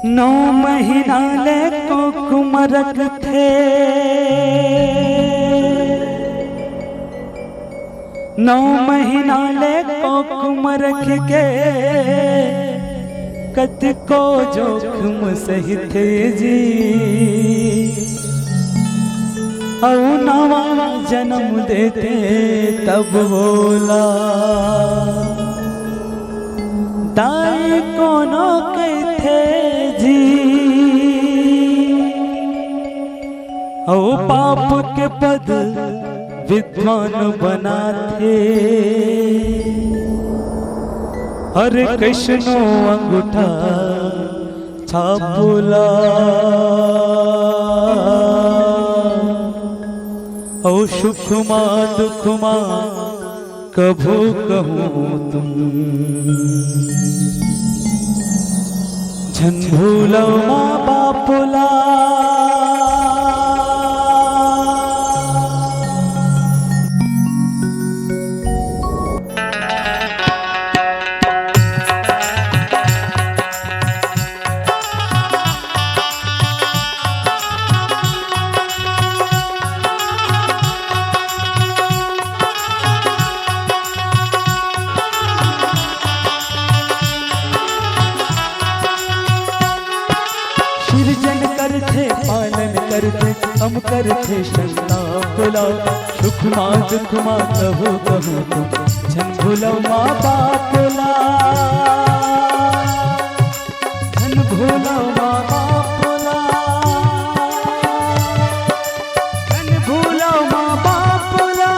9 महीना ले कुमरक थे, 9 महीना ले कुमरक के कत को जोखम सही थे जी। औ नवा जन्म देते तब बोला दाई कोनो कहते जी। औ पाप के पद विद्वान बनाते, हरे कृष्णो अंगूठा छापुला। औ सुखमा दुखमा कभू कहूँ तुम, झन भूलो माँ बापुला। सृजन करते पालन करते हम करते संतापुला। सुख माँ दुख माँ कहो कहो तुम, झन भूलो माँ बापुला। झन भूलो माँ बापुला, झन भूलो माँ बापुला।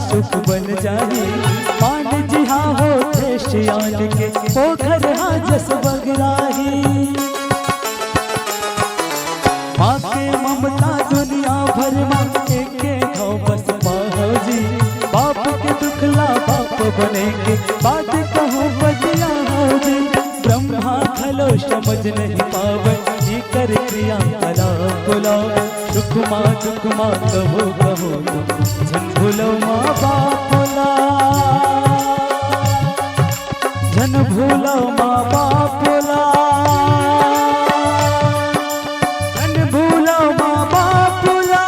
सुख बन जाए मान जी हाँ होते श्यान के पोखर हाँ जस बगराही। माँ के ममता दुनिया भर माँ के घाव बस पाहो जी। बाप के दुखला बाप बनेंगे बात कहूँ बदिया हो जी। ब्रह्मा खलो समझ नहीं पावे कर क्रिया कला बुलाओ। सुख माँ दुख माँ कहो कहो झन भूलो माँ बापुला। झन भूलो माँ बापुला, झन भूलो माँ बापुला।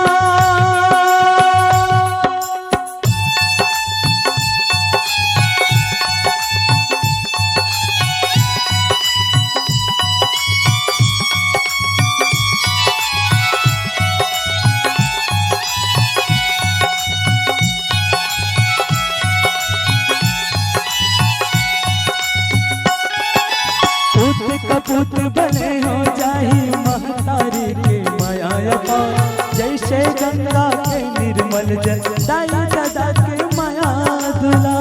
कपूत बने हो जाही महतारी के माया पा। जैसे गंगा के निर्मल जल दाई दादा के माया दुला।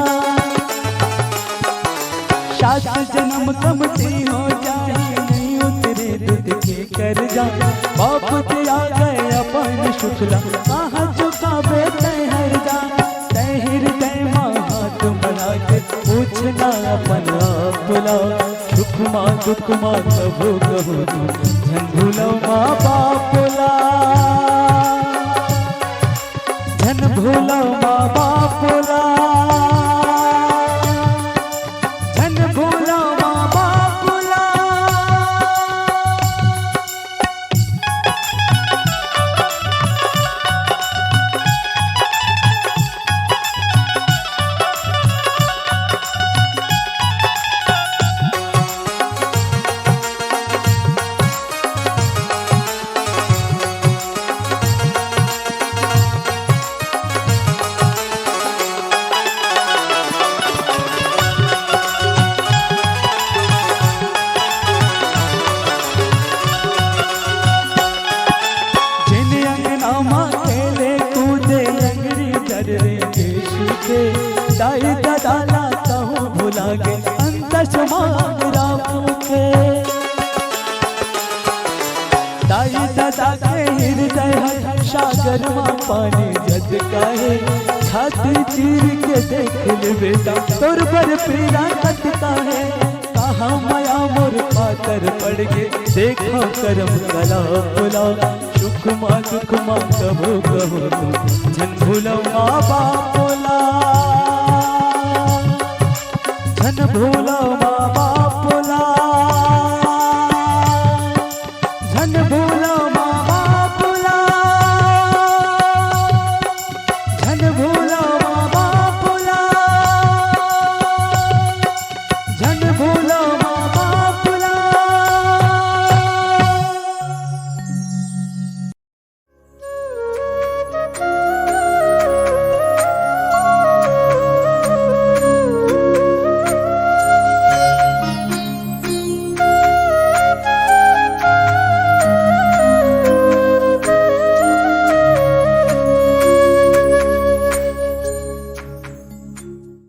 7 जन्म कमती हो जाही नहीं उतरे दूध के कर जा। बाप दिया गए अपन शुक्ला कहाँ चुकावे तहर जा। हृदय माँ हाथ बना के पूछना अपन बुला। सुख माँ दुख माँ कहो कहो झन भूलो माँ बापुला। झन भूलो माँ बापुला, झन भूलो माँ बापुला। संतस मांगरा के दाई दादा के हृदय सागर माँ पानी जद काहे छाती चीर के देख ले बेटा तोर पर पीड़ा कटता है कहाँ माया मोर पातर पड़ के देखो करम कला बुला सुख माँ दुख माँ कबो कहो झन भूलो माँ बापोला झन भूलो माँ बापोला झन भूलो माँ बापोला झन भूलो माँ बापोला झन भूलो